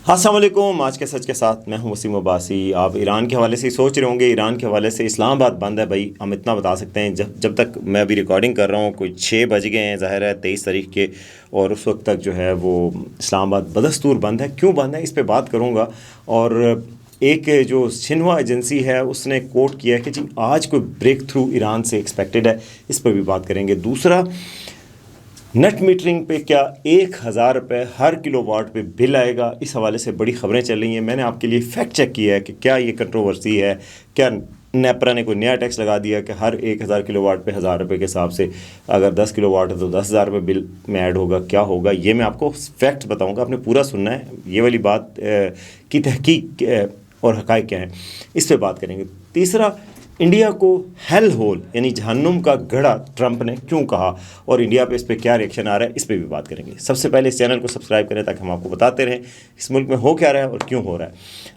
السلام علیکم. آج کے سچ کے ساتھ میں ہوں وسیم عباسی. آپ ایران کے حوالے سے ہی سوچ رہے ہوں گے, ایران کے حوالے سے اسلام آباد بند ہے. بھائی ہم اتنا بتا سکتے ہیں, جب تک میں ابھی ریکارڈنگ کر رہا ہوں کوئی 6 بج گئے ہیں, ظاہر ہے 23 تاریخ کے, اور اس وقت تک جو ہے وہ اسلام آباد بدستور بند ہے. کیوں بند ہے اس پہ بات کروں گا. اور ایک جو سنہوا ایجنسی ہے اس نے کوٹ کیا کہ جی آج کوئی بریک تھرو ایران سے ایکسپیکٹڈ ہے, اس پہ بھی بات کریں گے. دوسرا, نیٹ میٹرنگ پہ کیا 1000 روپے ہر کلو واٹ پہ بل آئے گا, اس حوالے سے بڑی خبریں چل رہی ہیں. میں نے آپ کے لیے فیکٹ چیک کیا ہے کہ کیا یہ کنٹروورسی ہے, کیا نیپرا نے کوئی نیا ٹیکس لگا دیا کہ ہر 1000 کلو واٹ پہ 1000 روپے کے حساب سے, اگر 10 کلو واٹ ہے تو 10,000 روپے بل میں ایڈ ہوگا, کیا ہوگا. یہ میں آپ کو فیکٹ بتاؤں گا, آپ نے پورا سننا ہے. یہ والی بات کی تحقیق اور حقائق کیا ہیں, اس پہ بات کریں گے. تیسرا, انڈیا کو ہیل ہول یعنی جہنم کا گڑھا ٹرمپ نے کیوں کہا, اور انڈیا پہ اس پہ کیا ریئیکشن آ رہا ہے, اس پہ بھی بات کریں گے. سب سے پہلے اس چینل کو سبسکرائب کریں تاکہ ہم آپ کو بتاتے رہیں اس ملک میں ہو کیا رہا ہے اور کیوں ہو رہا ہے.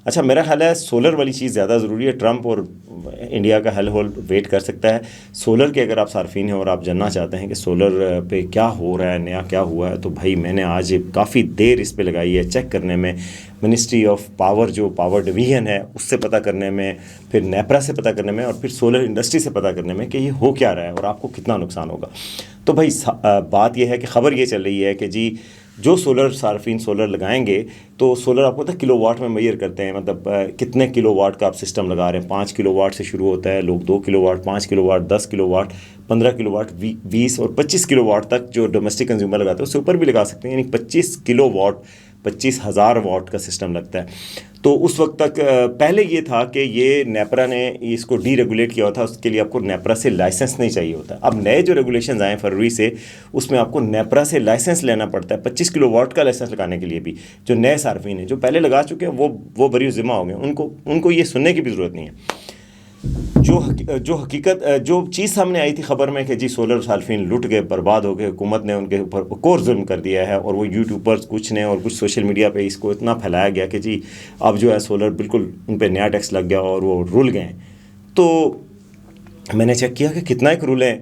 اچھا, میرا خیال ہے سولر والی چیز زیادہ ضروری ہے. ٹرمپ اور انڈیا کا ہیل ہول ویٹ کر سکتا ہے. سولر کے اگر آپ صارفین ہیں اور آپ جاننا چاہتے ہیں کہ سولر پہ کیا ہو رہا ہے, نیا کیا ہوا ہے, تو بھائی میں نے آج کافی دیر اس پہ لگائی ہے چیک کرنے میں. منسٹری آف پاور جو پاور ڈویژن ہے اس سے پتہ کرنے میں, پھر نیپرا سے پتہ کرنے میں, اور پھر سولر انڈسٹری سے پتہ کرنے میں کہ یہ ہو کیا رہا ہے اور آپ کو کتنا نقصان ہوگا. تو بھائی بات یہ ہے کہ خبر یہ چل رہی ہے کہ جی جو سولر صارفین سولر لگائیں گے تو سولر آپ کو پتہ کلو واٹ میں میئر کرتے ہیں, مطلب کتنے کلو واٹ کا آپ سسٹم لگا رہے ہیں. 5 کلو واٹ سے شروع ہوتا ہے, لوگ 2 kilowatt, 5 kilowatt, 10 kilowatt, 15 kilowatt, 20 اور 25 کلو واٹ تک جو ڈومیسٹک کنزیومر لگاتے ہیں اس سے اوپر بھی لگا سکتے ہیں. یعنی 25 کلو واٹ 25,000 واٹ کا سسٹم لگتا ہے. تو اس وقت تک پہلے یہ تھا کہ یہ نیپرا نے اس کو ڈی ریگولیٹ کیا تھا, اس کے لیے آپ کو نیپرا سے لائسنس نہیں چاہیے ہوتا. اب نئے جو ریگولیشنز آئے ہیں فروری سے, اس میں آپ کو نیپرا سے لائسنس لینا پڑتا ہے. 25 کلو واٹ کا لائسنس لگانے کے لیے بھی جو نئے صارفین ہیں, جو پہلے لگا چکے ہیں وہ بری ذمہ ہو گئے, ان کو یہ سننے کی بھی ضرورت نہیں ہے. جو حقیقت جو چیز سامنے آئی تھی خبر میں کہ جی سولر صارفین لٹ گئے, برباد ہو گئے, حکومت نے ان کے اوپر اور ظلم کر دیا ہے, اور وہ یوٹیوبرز کچھ نے اور کچھ سوشل میڈیا پہ اس کو اتنا پھیلایا گیا کہ جی اب جو ہے سولر بالکل ان پہ نیا ٹیکس لگ گیا اور وہ رول گئے. تو میں نے چیک کیا کہ کتنا ایک رول ہے.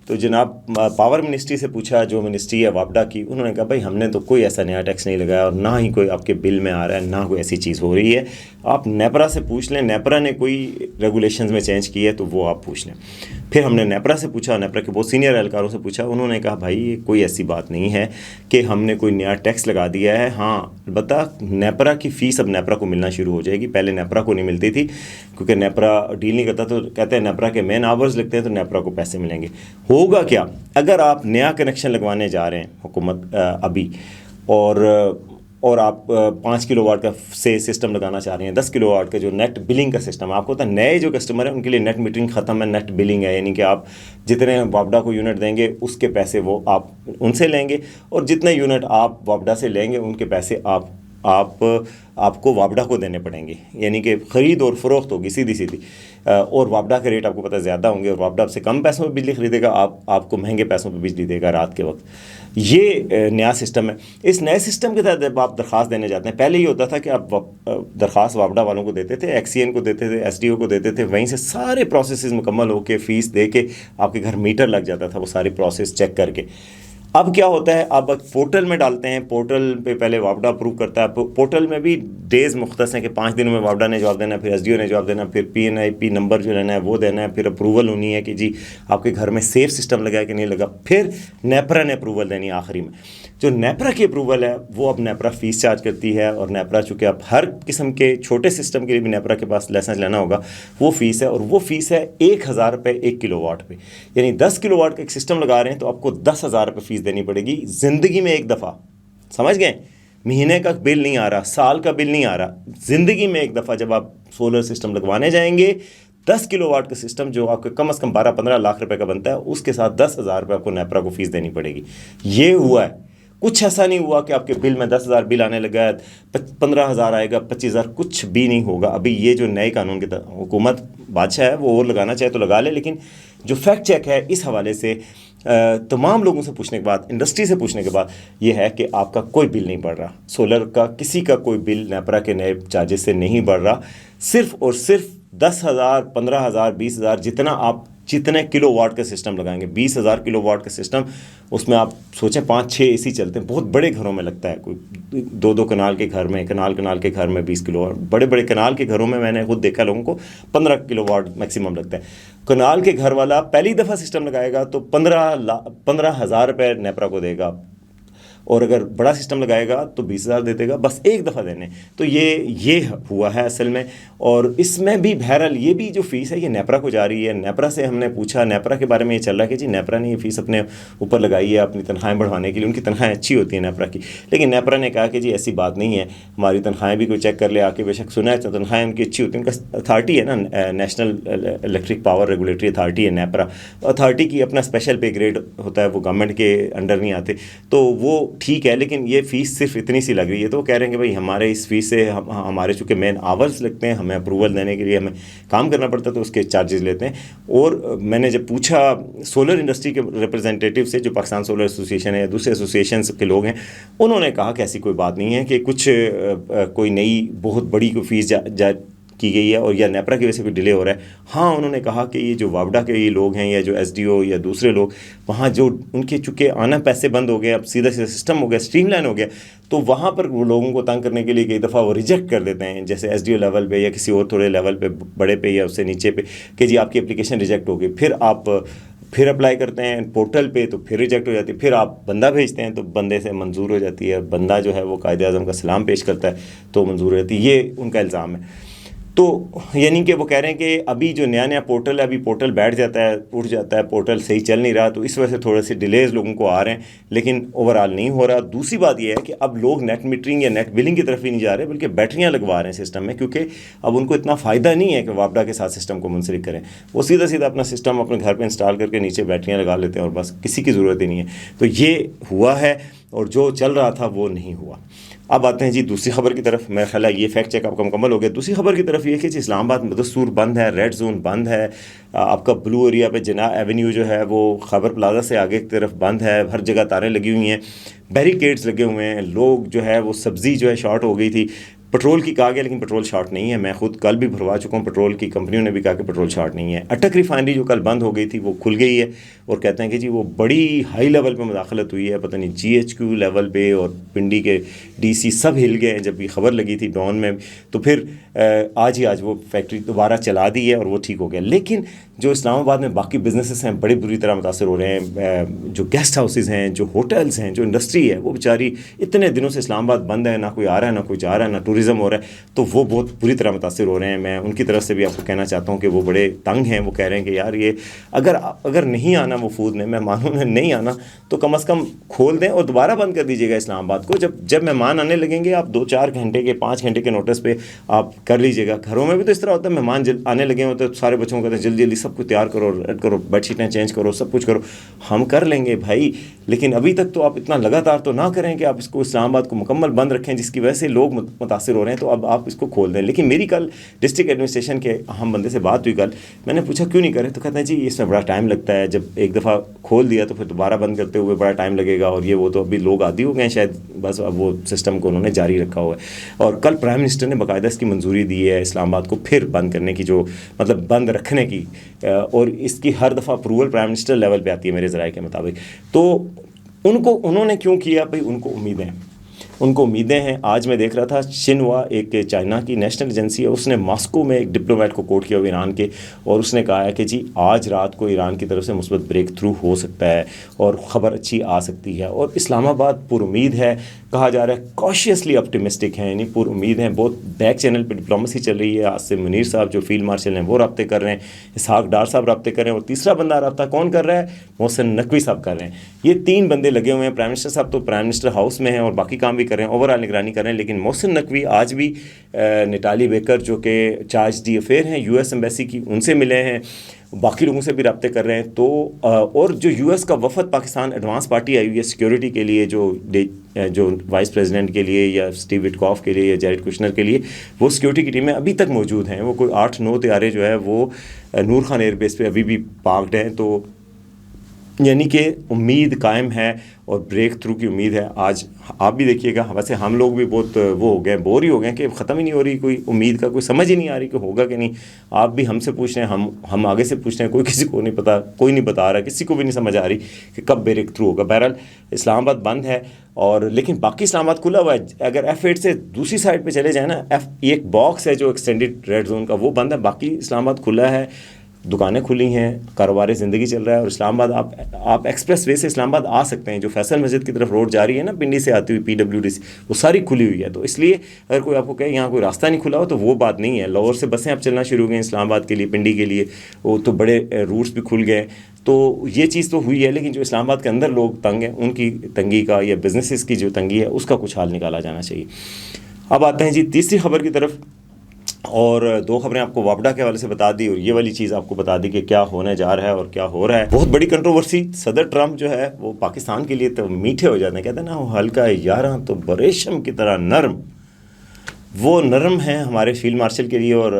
تو جناب پاور منسٹری سے پوچھا, جو منسٹری ہے وابڈا کی, انہوں نے کہا بھائی ہم نے تو کوئی ایسا نیا ٹیکس نہیں لگایا اور نہ ہی کوئی آپ کے بل میں آ رہا ہے, نہ کوئی ایسی چیز ہو رہی ہے. آپ نیپرا سے پوچھ لیں, نیپرا نے کوئی ریگولیشنز میں چینج کی ہے تو وہ آپ پوچھ لیں. پھر ہم نے نیپرا سے پوچھا, نیپرا کے بہت سینئر اہلکاروں سے پوچھا, انہوں نے کہا بھائی کوئی ایسی بات نہیں ہے کہ ہم نے کوئی نیا ٹیکس لگا دیا ہے. ہاں البتہ نیپرا کی فیس اب نیپرا کو ملنا شروع ہو جائے گی. پہلے نیپرا کو نہیں ملتی تھی کیونکہ نیپرا ڈیل نہیں کرتا, تو کہتے ہیں نیپرا کے مین آورز لگتے ہیں تو نیپرا کو پیسے ملیں گے. ہوگا کیا اگر آپ نیا کنیکشن لگوانے جا رہے ہیں حکومت ابھی, اور آپ 5 کلو واٹ کا سے سسٹم لگانا چاہ رہے ہیں, 10 کلو واٹ کا جو نیٹ بلنگ کا سسٹم ہے. آپ کو پتہ ہے نئے جو کسٹمر ہیں ان کے لیے نیٹ میٹرنگ ختم ہے, نیٹ بلنگ ہے. یعنی کہ آپ جتنے وابڈا کو یونٹ دیں گے اس کے پیسے وہ آپ ان سے لیں گے, اور جتنے یونٹ آپ وابڈا سے لیں گے ان کے پیسے آپ کو وابڈا کو دینے پڑیں گے. یعنی کہ خرید اور فروخت ہوگی سیدھی, اور وابڈا کے ریٹ آپ کو پتہ زیادہ ہوں گے, اور وابڈا آپ سے کم پیسوں پہ بجلی خریدے گا, آپ کو مہنگے پیسوں پہ بجلی دے گا رات کے وقت. یہ نیا سسٹم ہے. اس نئے سسٹم کے تحت آپ درخواست دینے جاتے ہیں, پہلے یہ ہوتا تھا کہ آپ درخواست وابڈا والوں کو دیتے تھے, ایکس سی این کو دیتے تھے, ایس ڈی او کو دیتے تھے, وہیں سے سارے پروسیسز مکمل ہو کے فیس دے کے آپ کے گھر میٹر لگ جاتا تھا, وہ ساری پروسیس چیک کر کے. اب کیا ہوتا ہے, اب پورٹل میں ڈالتے ہیں, پورٹل پہ پہلے وابڈا اپروو کرتا ہے. پورٹل میں بھی ڈیز مختص ہیں کہ 5 دنوں میں وابڈا نے جواب دینا, پھر ایس ڈی او نے جواب دینا, پھر پی این آئی پی نمبر جو لینا ہے وہ دینا ہے, پھر اپروول ہونی ہے کہ جی آپ کے گھر میں سیف سسٹم لگا ہے کہ نہیں لگا, پھر نیپرا نے اپروول دینی ہے آخری میں. جو نیپرا کی اپروول ہے وہ اب نیپرا فیس چارج کرتی ہے, اور نیپرا چونکہ اب ہر قسم کے چھوٹے سسٹم کے لیے بھی نیپرا کے پاس لائسنس لینا ہوگا, وہ فیس ہے, اور وہ فیس ہے 1000 روپے 1 کلو واٹ پہ. یعنی 10 کلو واٹ کا ایک سسٹم لگا رہے ہیں تو آپ کو 10,000 روپے فیس دینی پڑے گی زندگی میں ایک دفعہ. سمجھ گئے, مہینے کا بل نہیں آ رہا, سال کا بل نہیں آ رہا, زندگی میں ایک دفعہ جب آپ سولر سسٹم لگوانے جائیں گے 10 کلو واٹ کا سسٹم جو آپ کو کم از کم 12-15 لاکھ روپے کا بنتا ہے, اس کے ساتھ 10,000 روپے آپ کو نیپرا کو فیس دینی پڑے گی. یہ ہوا ہے, کچھ ایسا نہیں ہوا کہ آپ کے بل میں 10,000 بل آنے لگا ہے, 15,000 آئے گا, 25,000, کچھ بھی نہیں ہوگا. ابھی یہ جو نئے قانون کی حکومت بادشاہ ہے وہ اور لگانا چاہے تو لگا لے, لیکن جو فیکٹ چیک ہے اس حوالے سے تمام لوگوں سے پوچھنے کے بعد, انڈسٹری سے پوچھنے کے بعد, یہ ہے کہ آپ کا کوئی بل نہیں بڑھ رہا. سولر کا کسی کا کوئی بل نیپرا کے نئے چارجز سے نہیں بڑھ رہا. صرف اور صرف 10,000, 15,000, 20,000 جتنا آپ جتنے کلو واٹ کا سسٹم لگائیں گے 20,000 کلو واٹ کا سسٹم, اس میں آپ سوچیں 5-6 اے سی چلتے ہیں. بہت بڑے گھروں میں لگتا ہے, کوئی 2 کنال کے گھر میں, کنال کے گھر میں 20 کلو واٹ. بڑے بڑے کنال کے گھروں میں نے خود دیکھا لوگوں کو 15 کلو واٹ میکسیمم لگتا ہے. کنال کے گھر والا پہلی دفعہ سسٹم لگائے گا تو 15,000 روپے نیپرا کو دے گا, اور اگر بڑا سسٹم لگائے گا تو 20,000 دے دے گا, بس ایک دفعہ دینے. تو یہ ہوا ہے اصل میں. اور اس میں بھی بہرحال یہ بھی جو فیس ہے یہ نیپرا کو جا رہی ہے. نیپرا سے ہم نے پوچھا, نیپرا کے بارے میں یہ چل رہا ہے کہ جی نیپرا نے یہ فیس اپنے اوپر لگائی ہے اپنی تنخواہیں بڑھانے کے لیے, ان کی تنخواہیں اچھی ہوتی ہیں نیپرا کی. لیکن نیپرا نے کہا کہ جی ایسی بات نہیں ہے, ہماری تنخواہیں بھی کوئی چیک کر لے آ کے, بے شک سنا ہے تنخواہیں ان کی اچھی ہوتی ہیں. ان کا اتھارٹی ہے نا, national electric power regulatory authority ہے نیپرا. اتھارٹی کی اپنا اسپیشل پے گریڈ ہوتا ہے, وہ گورنمنٹ کے انڈر نہیں آتے, تو وہ ٹھیک ہے. لیکن یہ فیس صرف اتنی سی لگ رہی ہے. تو وہ کہہ رہے ہیں کہ بھائی ہمارے اس فیس سے ہمارے چونکہ مین آورز لگتے ہیں, ہمیں اپروول دینے کے لیے ہمیں کام کرنا پڑتا ہے, تو اس کے چارجز لیتے ہیں. اور میں نے جب پوچھا سولر انڈسٹری کے ریپرزینٹیٹیو سے, جو پاکستان سولر ایسوسیشن ہے, دوسرے ایسوسیشنس کے لوگ ہیں, انہوں نے کہا کہ ایسی کوئی بات نہیں ہے کہ کچھ کوئی نئی بہت بڑی کوئی فیس کی گئی ہے اور یا نیپرا کی وجہ سے کوئی ڈیلے ہو رہا ہے. ہاں انہوں نے کہا کہ یہ جو واوڈا کے یہ لوگ ہیں یا جو ایس ڈی او یا دوسرے لوگ وہاں جو ان کے چونکہ آنا پیسے بند ہو گئے, اب سیدھا سسٹم ہو گیا, اسٹریم لائن ہو گیا, تو وہاں پر وہ لوگوں کو تنگ کرنے کے لیے کئی دفعہ وہ ریجیکٹ کر دیتے ہیں, جیسے ایس ڈی او لیول پہ یا کسی اور تھوڑے لیول پہ بڑے پہ یا اس سے نیچے پہ, کہ جی آپ کی اپلیکیشن ریجیکٹ ہو گئی. پھر اپلائی کرتے ہیں پورٹل پہ تو پھر ریجیکٹ ہو جاتی ہے. پھر آپ بندہ بھیجتے ہیں تو بندے سے منظور ہو جاتی ہے, بندہ جو ہے وہ قائد اعظم کا سلام پیش کرتا ہے تو منظور ہو جاتی ہے. یہ ان کا الزام ہے. تو یعنی کہ وہ کہہ رہے ہیں کہ ابھی جو نیا پورٹل ہے, ابھی پورٹل بیٹھ جاتا ہے, اٹھ جاتا ہے, پورٹل صحیح چل نہیں رہا, تو اس وجہ سے تھوڑے سے ڈیلیز لوگوں کو آ رہے ہیں, لیکن اوور آل نہیں ہو رہا. دوسری بات یہ ہے کہ اب لوگ نیٹ میٹرنگ یا نیٹ بلنگ کی طرف ہی نہیں جا رہے, بلکہ بیٹریاں لگوا رہے ہیں سسٹم میں, کیونکہ اب ان کو اتنا فائدہ نہیں ہے کہ واپڈا کے ساتھ سسٹم کو منسلک کریں. وہ سیدھا اپنا سسٹم اپنے گھر پہ انسٹال کر کے نیچے بیٹریاں لگا لیتے ہیں اور بس, کسی کی ضرورت ہی نہیں ہے. تو یہ ہوا ہے, اور جو چل رہا تھا وہ نہیں ہوا. اب آتے ہیں جی دوسری خبر کی طرف. میرا خیال ہے یہ فیکٹ چیک آپ کا مکمل ہو گیا. دوسری خبر کی طرف یہ کہ جی اسلام آباد مدثور بند ہے, ریڈ زون بند ہے, آپ کا بلو ایریا پہ جناح ایونیو جو ہے وہ خیبر پلازا سے آگے کی طرف بند ہے, ہر جگہ تاریں لگی ہوئی ہیں, بیریکیڈز لگے ہوئے ہیں. لوگ جو ہے وہ سبزی جو ہے شارٹ ہو گئی تھی, پٹرول کی کہا گیا لیکن پٹرول شارٹ نہیں ہے. میں خود کل بھی بھروا چکا ہوں, پٹرول کی کمپنیوں نے بھی کہا کہ پٹرول شارٹ نہیں ہے. اٹک ریفائنری جو کل بند ہو گئی تھی وہ کھل گئی ہے, اور کہتے ہیں کہ جی وہ بڑی ہائی لیول پہ مداخلت ہوئی ہے, پتہ نہیں جی ایچ کیو لیول پہ, اور پنڈی کے ڈی سی سب ہل گئے ہیں. جب یہ خبر لگی تھی ڈون میں, تو پھر آج وہ فیکٹری دوبارہ چلا دی ہے اور وہ ٹھیک ہو گیا. لیکن جو اسلام آباد میں باقی بزنسز ہیں بڑی بری طرح متاثر ہو رہے ہیں. جو گیسٹ ہاؤسز ہیں, جو ہوٹلز ہیں, جو انڈسٹری ہے, وہ بیچاری اتنے دنوں سے اسلام آباد بند ہے, نہ کوئی آ رہا ہے نہ کوئی جا رہا ہے, نہ ٹوریزم ہو رہا ہے, تو وہ بہت بری طرح متاثر ہو رہے ہیں. میں ان کی طرف سے بھی آپ کو کہنا چاہتا ہوں کہ وہ بڑے تنگ ہیں. وہ کہہ رہے ہیں کہ یار یہ اگر نہیں آنا وفود نے, مہمانوں نے نہیں آنا, تو کم از کم کھول دیں اور دوبارہ بند کر دیجیے گا اسلام آباد کو. جب مہمان آنے لگیں گے, آپ 2-4 گھنٹے کے 5 گھنٹے کے نوٹس پہ آپ کر لیجیے گا. گھروں میں بھی تو اس طرح ہوتا ہے, مہمان آنے لگے ہوتے ہیں, سارے بچوں کو کہتے ہیں جلدی جلدی سب کچھ تیار کرو, ریڈ کرو, بیڈ شیٹیں چینج کرو, سب کچھ کرو. ہم کر لیں گے بھائی, لیکن ابھی تک تو آپ اتنا لگاتار تو نہ کریں کہ آپ اس کو اسلام آباد کو مکمل بند رکھیں, جس کی وجہ سے لوگ متاثر ہو رہے ہیں. تو اب آپ اس کو کھول دیں. لیکن میری کل ڈسٹرکٹ ایڈمنسٹریشن کے اہم بندے سے بات ہوئی کل, میں نے پوچھا کیوں نہیں کرے, تو کہتے ہیں جی اس میں بڑا ٹائم لگتا ہے, جب ایک دفعہ کھول دیا تو پھر دوبارہ بند کرتے ہوئے بڑا ٹائم لگے گا, اور یہ وہ, تو ابھی لوگ عادی ہو گئے ہیں شاید, بس اب وہ سسٹم کو انہوں نے جاری رکھا ہوا ہے. اور کل پرائم منسٹر نے باقاعدہ اس کی منظوری دی ہے اسلام آباد کو پھر بند کرنے کی, جو مطلب بند رکھنے کی, اور اس کی ہر دفعہ اپروول پرائم منسٹر لیول پہ آتی ہے میرے ذرائع کے مطابق. تو انہوں نے کیوں کیا بھائی, ان کو امیدیں ہیں. آج میں دیکھ رہا تھا شنوا, ایک چائنا کی نیشنل ایجنسی ہے, اس نے ماسکو میں ایک ڈپلومیٹ کو کوٹ کیا ہوا ایران کے, اور اس نے کہا ہے کہ جی آج رات کو ایران کی طرف سے مثبت بریک تھرو ہو سکتا ہے اور خبر اچھی آ سکتی ہے. اور اسلام آباد پر امید ہے, کہا جا رہا ہے کاشیسلی اپٹیمسٹک ہیں, یعنی پر امید ہیں. بہت بیک چینل پہ ڈپلومسی چل رہی ہے. عاصم منیر صاحب جو فیلڈ مارشل ہیں وہ رابطے کر رہے ہیں, اسحاق ڈار صاحب رابطے کر رہے ہیں, اور تیسرا بندہ رابطہ کون کر رہا ہے, محسن نقوی صاحب کر رہے ہیں. یہ 3 بندے لگے ہوئے ہیں. پرائم منسٹر صاحب تو پرائم منسٹر ہاؤس میں ہیں اور باقی کام بھی کر رہے ہیں, اوور آل نگرانی کر رہے ہیں. لیکن محسن نقوی آج بھی نٹالی بیکر جو کہ چارج دی افیئر ہیں یو ایس ایمبیسی کی, ان سے ملے ہیں, باقی لوگوں سے بھی رابطے کر رہے ہیں. تو اور جو یو ایس کا وفد پاکستان ایڈوانس پارٹی آئی ہوئی ہے سیکیورٹی کے لیے, جو وائس پریزیڈنٹ کے لیے یا اسٹیو وٹکاف کے لیے یا جیریڈ کوشنر کے لیے, وہ سیکیورٹی کی ٹیم میں ابھی تک موجود ہیں. وہ کوئی 8-9 طیارے جو ہے وہ نور خان ایئر بیس پہ ابھی بھی پارکڈ ہیں. تو یعنی کہ امید قائم ہے اور بریک تھرو کی امید ہے. آج آپ بھی دیکھیے گا, ویسے ہم لوگ بھی بہت وہ ہو گئے, بور ہی ہو گئے کہ ختم ہی نہیں ہو رہی کوئی امید کا, کوئی سمجھ ہی نہیں آ رہی کہ ہوگا کہ نہیں. آپ بھی ہم سے پوچھ رہے ہیں, ہم آگے سے پوچھ رہے ہیں, کوئی کسی کو نہیں پتا, کوئی نہیں بتا رہا, کسی کو بھی نہیں سمجھ آ رہی کہ کب بریک تھرو ہوگا. بہرحال اسلام آباد بند ہے, اور لیکن باقی اسلام آباد کھلا ہوا ہے. اگر F8 سے دوسری سائڈ پہ چلے جائیں نا, ایک باکس ہے جو ایکسٹینڈڈ ریڈ زون کا, وہ بند ہے. باقی اسلام آباد کھلا ہے, دکانیں کھلی ہیں, کاروبار زندگی چل رہا ہے. اور اسلام آباد آپ ایکسپریس وے سے اسلام آباد آ سکتے ہیں, جو فیصل مسجد کی طرف روڈ جا رہی ہے نا پنڈی سے آتی ہوئی PWD سے, وہ ساری کھلی ہوئی ہے. تو اس لیے اگر کوئی آپ کو کہے یہاں کوئی راستہ نہیں کھلا ہو تو وہ بات نہیں ہے. لاہور سے بسیں اب چلنا شروع ہو گئیں اسلام آباد کے لیے, پنڈی کے لیے, وہ تو بڑے روٹس بھی کھل گئے. تو یہ چیز تو ہوئی ہے, لیکن جو اسلام آباد کے اندر لوگ تنگ ہیں, ان کی تنگی کا یا بزنسز کی جو تنگی ہے اس کا کچھ حل نکالا جانا چاہیے. اب آتے ہیں جی تیسری خبر کی طرف, اور دو خبریں آپ کو واپڈا کے حوالے سے بتا دی, اور یہ والی چیز آپ کو بتا دی کہ کیا ہونے جا رہا ہے اور کیا ہو رہا ہے. بہت بڑی کنٹروورسی, صدر ٹرمپ جو ہے وہ پاکستان کے لیے تو میٹھے ہو جاتے ہیں, کہتے ہیں نا وہ ہلکا یاراں تو بریشم کی طرح نرم. وہ نرم ہیں ہمارے فیلڈ مارشل کے لیے اور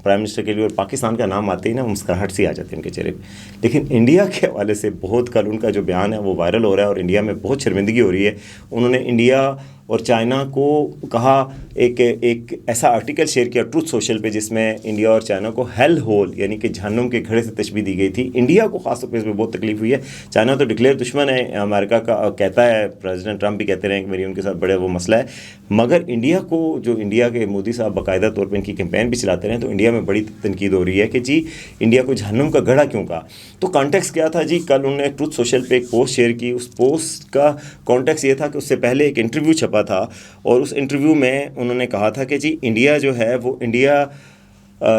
پرائم منسٹر کے لیے, اور پاکستان کا نام آتے ہی نا مسکراہٹ سی آ جاتی ہے ان کے چہرے پہ. لیکن انڈیا کے حوالے سے بہت کل ان کا جو بیان ہے وہ وائرل ہو رہا ہے, اور انڈیا میں بہت شرمندگی ہو رہی ہے. انہوں نے انڈیا اور چائنا کو کہا, ایک ایسا آرٹیکل شیئر کیا ٹروتھ سوشل پہ جس میں انڈیا اور چائنا کو ہیل ہول یعنی کہ جہنم کے گھڑے سے تشبیہ دی گئی تھی. انڈیا کو خاص طور پہ اس میں بہت تکلیف ہوئی ہے. چائنا تو ڈکلیئر دشمن ہے امریکہ کا, کہتا ہے پریزیڈنٹ ٹرمپ بھی کہتے رہے ہیں کہ میری ان کے ساتھ بڑے وہ مسئلہ ہے, مگر انڈیا کو, جو انڈیا کے مودی صاحب باقاعدہ طور پہ ان کی کیمپین بھی چلاتے رہے ہیں, تو انڈیا میں بڑی تنقید ہو رہی ہے کہ جی انڈیا کو جہنم کا گڑھا کیوں کہا. تو کانٹیکس کیا تھا جی, کل انہوں نے ٹروتھ سوشل پہ ایک پوسٹ شیئر کی. اس پوسٹ کا کانٹیکس یہ تھا کہ اس سے پہلے ایک انٹرویو چھپا تھا, اور اس انٹرویو میں انہوں نے کہا تھا کہ جی انڈیا جو ہے وہ انڈیا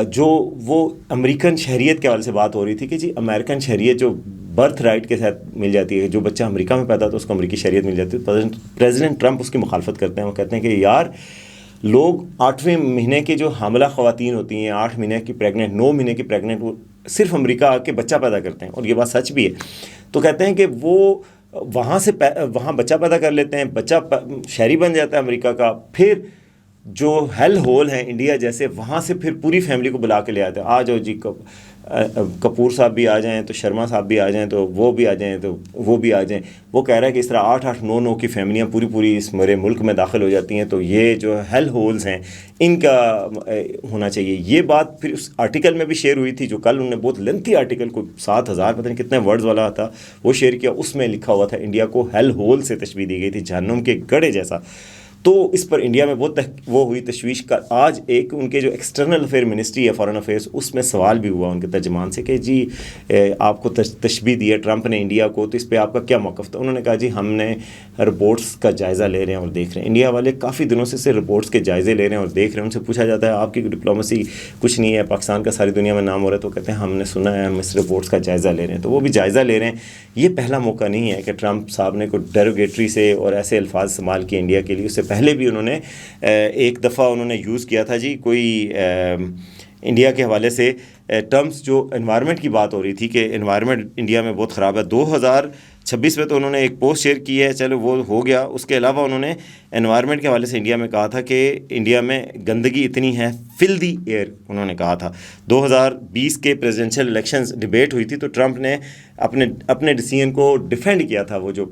جو وہ امریکن شہریت کے حوالے سے بات ہو رہی تھی کہ جی امریکن شہریت جو برتھ رائٹ کے ساتھ مل جاتی ہے, جو بچہ امریکہ میں پیدا ہوتا ہے اس کو امریکی شہریت مل جاتی ہے. پریزیڈنٹ ٹرمپ اس کی مخالفت کرتے ہیں. وہ کہتے ہیں کہ یار لوگ 8ویں مہینے کی جو حاملہ خواتین ہوتی ہیں, 8 مہینے کی پریگننٹ, 9 مہینے کی پریگننٹ, وہ صرف امریکہ آ کے بچہ پیدا کرتے ہیں, اور یہ بات سچ بھی ہے. تو کہتے ہیں کہ وہ وہاں بچہ پیدا کر لیتے ہیں, بچہ شہری بن جاتا ہے امریکہ کا, پھر جو ہیل ہول ہیں انڈیا جیسے, وہاں سے پھر پوری فیملی کو بلا کے لے آتے ہیں. آ جاؤ جی, کپور صاحب بھی آ جائیں, تو شرما صاحب بھی آ جائیں, تو وہ بھی آ جائیں, تو وہ بھی آ جائیں. وہ کہہ رہا ہے کہ اس طرح 8-8 9-9 کی فیملیاں پوری اس میرے ملک میں داخل ہو جاتی ہیں. تو یہ جو ہیل ہولز ہیں ان کا ہونا چاہیے. یہ بات پھر اس آرٹیکل میں بھی شیئر ہوئی تھی, جو کل انہوں نے بہت لینتھی آرٹیکل کو 7000 پتہ نہیں کتنے ورڈز والا تھا وہ شیئر کیا. اس میں لکھا ہوا تھا انڈیا کو ہیل ہول سے تشبیہ دی گئی تھی, جہنم کے گڑھے جیسا. تو اس پر انڈیا میں بہت وہ ہوئی تشویش کا. آج ایک ان کے جو ایکسٹرنل افیئر منسٹری ہے, فارن افیئرس, اس میں سوال بھی ہوا ان کے ترجمان سے کہ جی آپ کو تشبیہ دی ہے ٹرمپ نے انڈیا کو, تو اس پہ آپ کا کیا موقف تھا. انہوں نے کہا جی ہم نے رپورٹس کا جائزہ لے رہے ہیں اور دیکھ رہے ہیں. انڈیا والے کافی دنوں سے رپورٹس کے جائزے لے رہے ہیں اور دیکھ رہے ہیں. ان سے پوچھا جاتا ہے آپ کی ڈپلومسی کچھ نہیں ہے, پاکستان کا ساری دنیا میں نام ہو رہا ہے, تو کہتے ہیں ہم نے سنا ہے, ہم اس رپورٹس کا جائزہ لے رہے ہیں. تو وہ بھی جائزہ لے رہے ہیں. یہ پہلا موقع نہیں ہے کہ ٹرمپ صاحب نے کوئی ڈیروگیٹری سے اور ایسے الفاظ استعمال کیے انڈیا کے لیے. اس سے پہلے بھی انہوں نے ایک دفعہ انہوں نے یوز کیا تھا جی, کوئی انڈیا کے حوالے سے ٹرمز, جو انوائرمنٹ کی بات ہو رہی تھی کہ انوائرمنٹ انڈیا میں بہت خراب ہے. 2026 میں تو انہوں نے ایک پوسٹ شیئر کی ہے, چلو وہ ہو گیا. اس کے علاوہ انہوں نے انوائرمنٹ کے حوالے سے انڈیا میں کہا تھا کہ انڈیا میں گندگی اتنی ہے, فلدی ایئر انہوں نے کہا تھا. 2020 کے پریزیڈنشل الیکشنز ڈیبیٹ ہوئی تھی, تو ٹرمپ نے اپنے ڈیسیژن کو ڈیفینڈ کیا تھا, وہ جو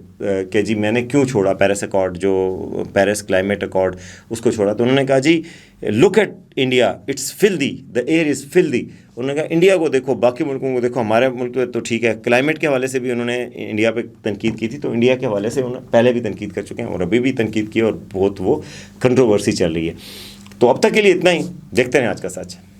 کہ جی میں نے کیوں چھوڑا پیرس ایکارڈ, جو پیرس کلائمیٹ ایکارڈ, اس کو چھوڑا. تو انہوں نے کہا جی look at India, it's filthy, the air is filthy. انہوں نے کہا انڈیا کو دیکھو, باقی ملکوں کو دیکھو, ہمارے ملک تو ٹھیک ہے. کلائمیٹ کے حوالے سے بھی انہوں نے انڈیا پہ تنقید کی تھی, تو انڈیا کے حوالے سے انہوں نے پہلے بھی تنقید کر چکے ہیں اور ابھی بھی تنقید کی, اور بہت وہ کنٹروورسی چل رہی ہے. تو اب تک کے لیے اتنا ہی. دیکھتے ہیں آج کا سچ.